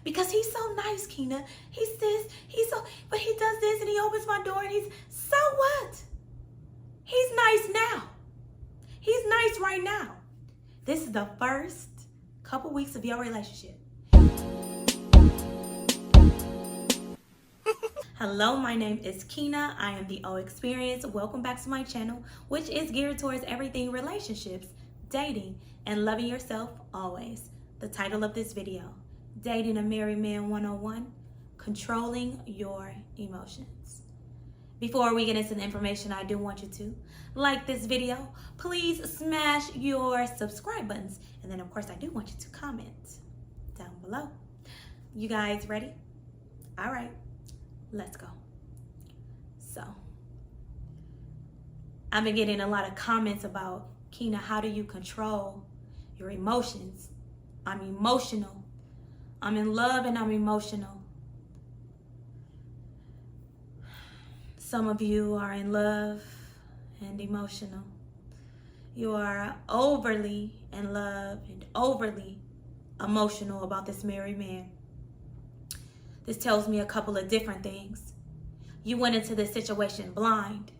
Because he's so nice, Keena. He's this, but he does this and he opens my door and so what? He's nice now. He's nice right now. This is the first couple weeks of your relationship. Hello, my name is Keena. I am the THEOXPERIENCE. Welcome back to my channel, which is geared towards everything relationships, dating, and loving yourself always. The title of this video, Dating a Married Man 101, Controlling Your Emotions. Before we get into the information, I do want you to like this video. Please smash your subscribe buttons. And then, of course, I do want you to comment down below. You guys ready? All right. Let's go. So, I've been getting a lot of comments about, Keena, how do you control your emotions? I'm emotional. I'm in love and I'm emotional. Some of you are in love and emotional. You are overly in love and overly emotional about this married man. This tells me a couple of different things. You went into this situation blind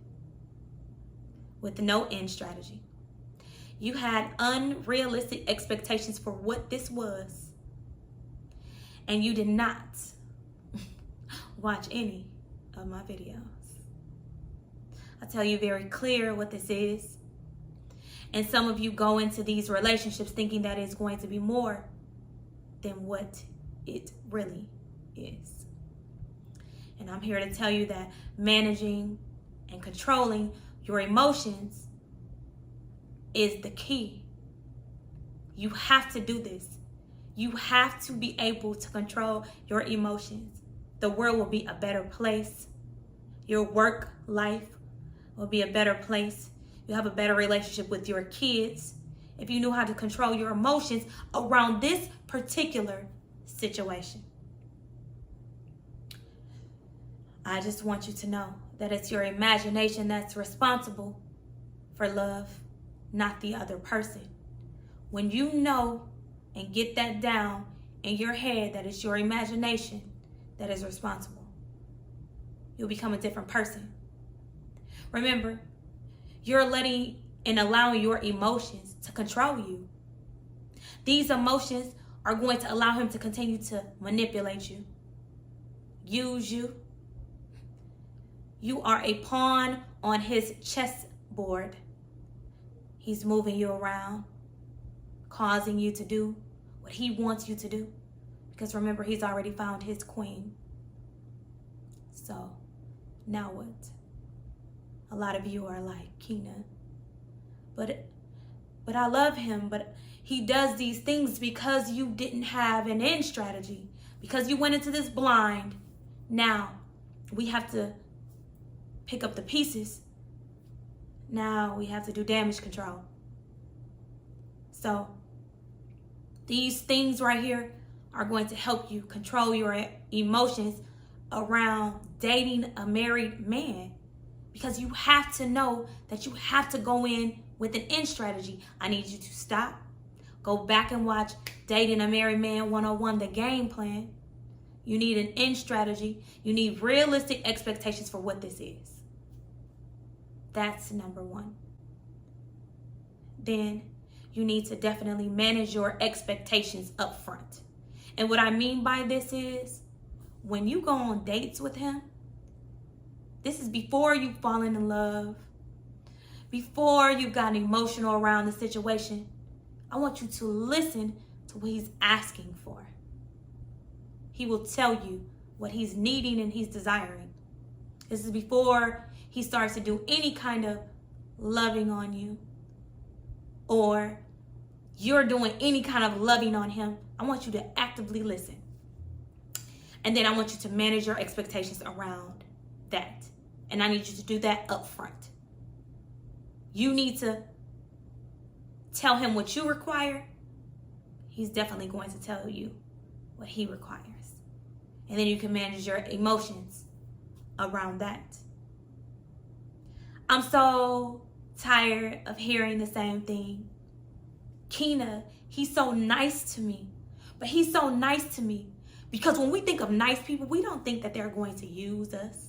with no end strategy. You had unrealistic expectations for what this was. And you did not watch any of my videos. I tell you very clear what this is. And some of you go into these relationships thinking that it's going to be more than what it really is. And I'm here to tell you that managing and controlling your emotions is the key. You have to do this. You have to be able to control your emotions. The world will be a better place. Your work life will be a better place. You'll have a better relationship with your kids if you knew how to control your emotions around this particular situation. I just want you to know that it's your imagination that's responsible for love, not the other person. When you know and get that down in your head that it's your imagination that is responsible, you'll become a different person. Remember, you're letting and allowing your emotions to control you. These emotions are going to allow him to continue to manipulate you, use you. You are a pawn on his chessboard. He's moving you around, causing you to do what he wants you to do. Because remember, he's already found his queen. So, now what? A lot of you are like, Keena, but I love him, but he does these things because you didn't have an end strategy, because you went into this blind. Now, we have to pick up the pieces. Now we have to do damage control. So these things right here are going to help you control your emotions around dating a married man, because you have to know that you have to go in with an end strategy. I need you to stop, go back and watch Dating a Married Man 101, the game plan. You need an end strategy. You need realistic expectations for what this is. That's number one. Then you need to definitely manage your expectations up front. And what I mean by this is, when you go on dates with him, this is before you've fallen in love, before you've gotten emotional around the situation. I want you to listen to what he's asking for. He will tell you what he's needing and he's desiring. This is before he starts to do any kind of loving on you, or you're doing any kind of loving on him. I want you to actively listen. And then I want you to manage your expectations around that. And I need you to do that up front. You need to tell him what you require. He's definitely going to tell you what he requires. And then you can manage your emotions around that. I'm so tired of hearing the same thing. Keena, he's so nice to me. But he's so nice to me Because when we think of nice people, we don't think that they're going to use us,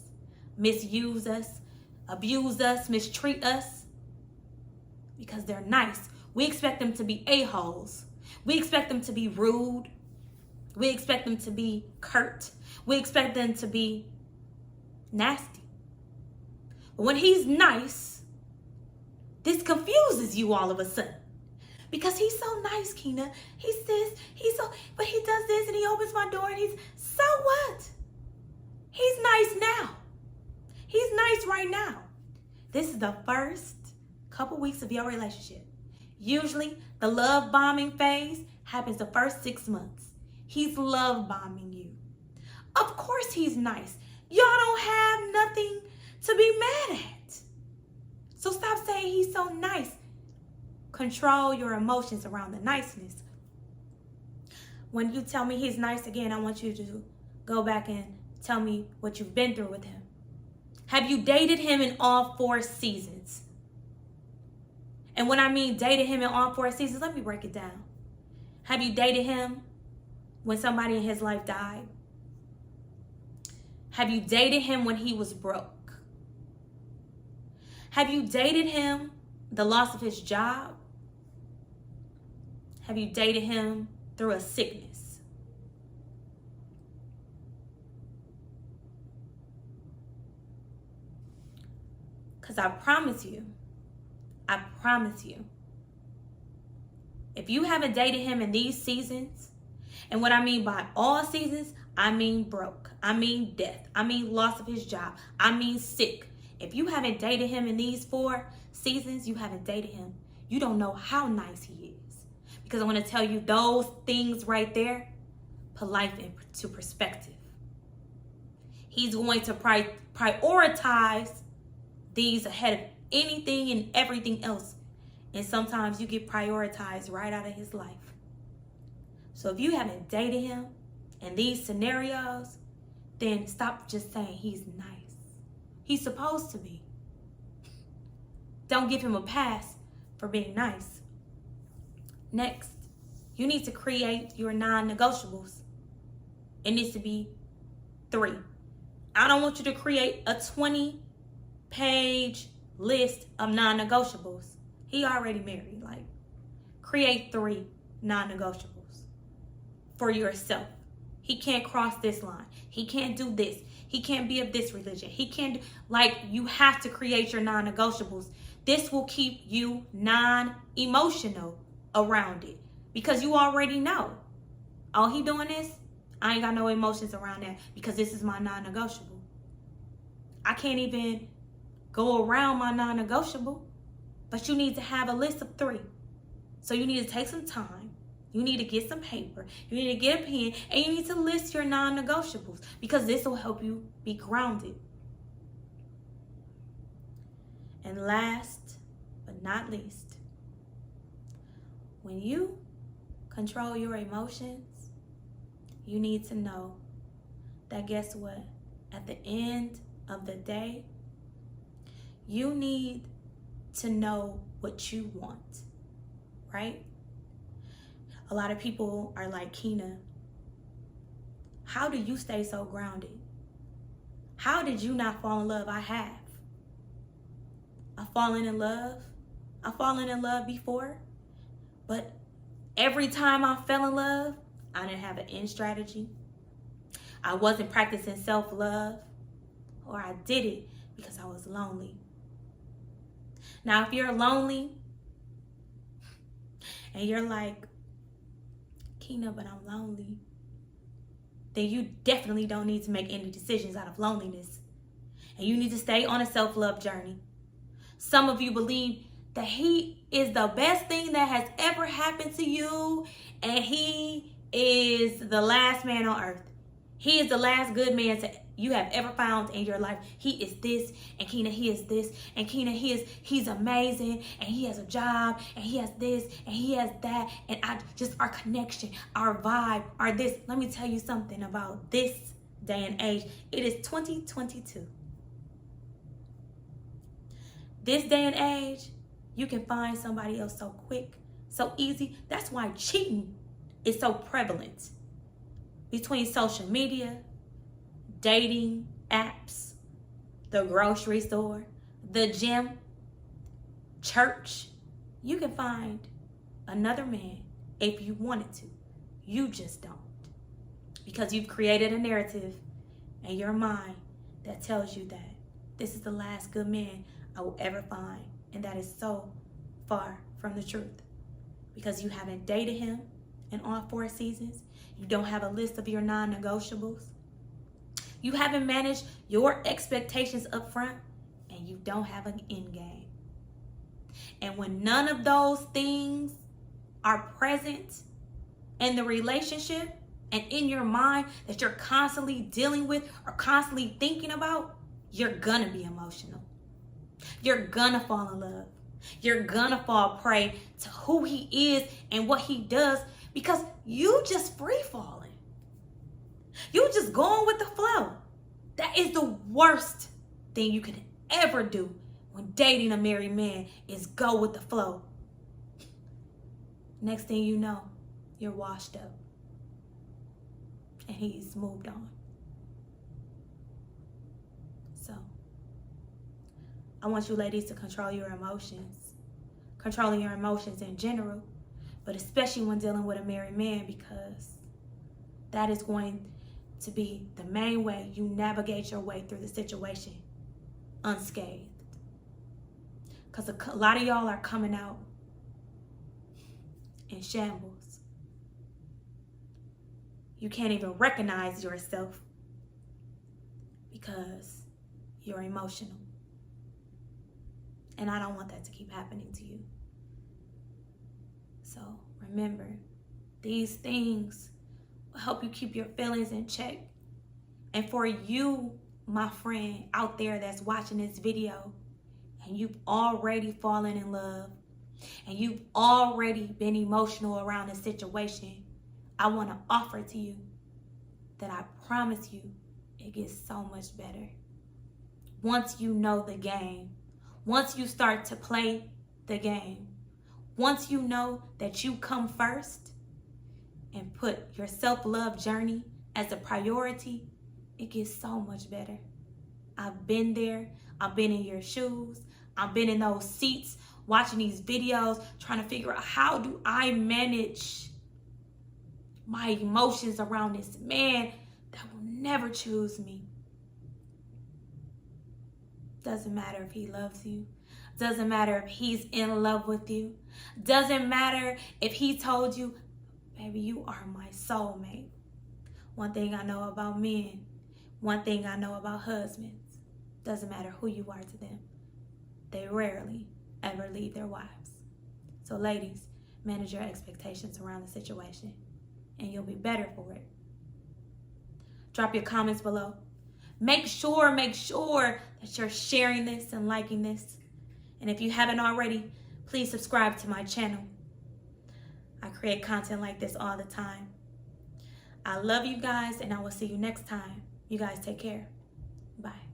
misuse us, abuse us, mistreat us. Because they're nice. We expect them to be a-holes. We expect them to be rude. We expect them to be curt. We expect them to be nasty. But when he's nice, this confuses you all of a sudden. Because he's so nice, Kina. He's this, but he does this and he opens my door and so what? He's nice now. He's nice right now. This is the first couple weeks of your relationship. Usually the love bombing phase happens the first 6 months. He's love bombing you. Of course he's nice. Y'all don't have nothing to be mad at. So stop saying he's so nice. Control your emotions around the niceness. When you tell me he's nice again, I want you to go back and tell me what you've been through with him. Have you dated him in all 4 seasons? And when I mean dated him in all 4 seasons, let me break it down. Have you dated him when somebody in his life died? Have you dated him when he was broke? Have you dated him the loss of his job? Have you dated him through a sickness? Because I promise you, if you haven't dated him in these seasons, and what I mean by all seasons, I mean broke, I mean death, I mean loss of his job, I mean sick. If you haven't dated him in these 4 seasons, you haven't dated him. You don't know how nice he is. Because I want to tell you those things right there, put life into perspective. He's going to prioritize these ahead of anything and everything else. And sometimes you get prioritized right out of his life. So if you haven't dated him in these scenarios, then stop just saying he's nice. He's supposed to be. Don't give him a pass for being nice. Next, you need to create your non-negotiables. It needs to be 3. I don't want you to create a 20-page list of non-negotiables. He already married. Like, create 3 non-negotiables for yourself. He can't cross this line. He can't do this. He can't be of this religion. He can't you have to create your non-negotiables. This will keep you non-emotional around it because you already know. Oh, he doing this? I ain't got no emotions around that because this is my non-negotiable. I can't even go around my non-negotiable, but you need to have a list of 3. So you need to take some time. You need to get some paper. You need to get a pen, and you need to list your non-negotiables because this will help you be grounded. And last but not least, when you control your emotions, you need to know that guess what? At the end of the day, you need to know what you want, right? A lot of people are like, Kina, how do you stay so grounded? How did you not fall in love? I have. I've fallen in love. I've fallen in love before, but every time I fell in love, I didn't have an end strategy. I wasn't practicing self-love, or I did it because I was lonely. Now, if you're lonely and you're like, Kina, but I'm lonely, then you definitely don't need to make any decisions out of loneliness. And you need to stay on a self-love journey. Some of you believe that he is the best thing that has ever happened to you, and he is the last man on earth. He is the last good man you have ever found in your life. He is this, and Kina, he is this, and Kina, he's amazing, and he has a job, and he has this, and he has that, and our connection, our vibe, our this. Let me tell you something about this day and age. It is 2022. This day and age, you can find somebody else so quick, so easy. That's why cheating is so prevalent. between social media, dating apps, the grocery store, the gym, church, you can find another man if you wanted to. You just don't. Because you've created a narrative in your mind that tells you that this is the last good man I will ever find. And that is so far from the truth. Because you haven't dated him in all 4 seasons. You don't have a list of your non-negotiables. You haven't managed your expectations up front. And you don't have an end game. And when none of those things are present in the relationship and in your mind that you're constantly dealing with or constantly thinking about, you're gonna be emotional. You're gonna fall in love. You're gonna fall prey to who he is and what he does because you just free falling. You just going with the flow. That is the worst thing you could ever do when dating a married man is go with the flow. Next thing you know, you're washed up. And he's moved on. So, I want you ladies to control your emotions. Controlling your emotions in general, but especially when dealing with a married man, because that is going to be the main way you navigate your way through the situation unscathed. Because a lot of y'all are coming out in shambles. You can't even recognize yourself because you're emotional. And I don't want that to keep happening to you. So remember, these things will help you keep your feelings in check. And for you, my friend out there that's watching this video, and you've already fallen in love, and you've already been emotional around the situation, I want to offer to you that I promise you it gets so much better. Once you know the game, once you start to play the game, once you know that you come first and put your self-love journey as a priority, it gets so much better. I've been there. I've been in your shoes. I've been in those seats watching these videos, trying to figure out how do I manage my emotions around this man that will never choose me. Doesn't matter if he loves you. Doesn't matter if he's in love with you. Doesn't matter if he told you, baby, you are my soulmate. One thing I know about men, one thing I know about husbands, doesn't matter who you are to them, they rarely ever leave their wives. So ladies, manage your expectations around the situation and you'll be better for it. Drop your comments below. Make sure that you're sharing this and liking this. And if you haven't already, please subscribe to my channel. I create content like this all the time. I love you guys, and I will see you next time. You guys take care. Bye.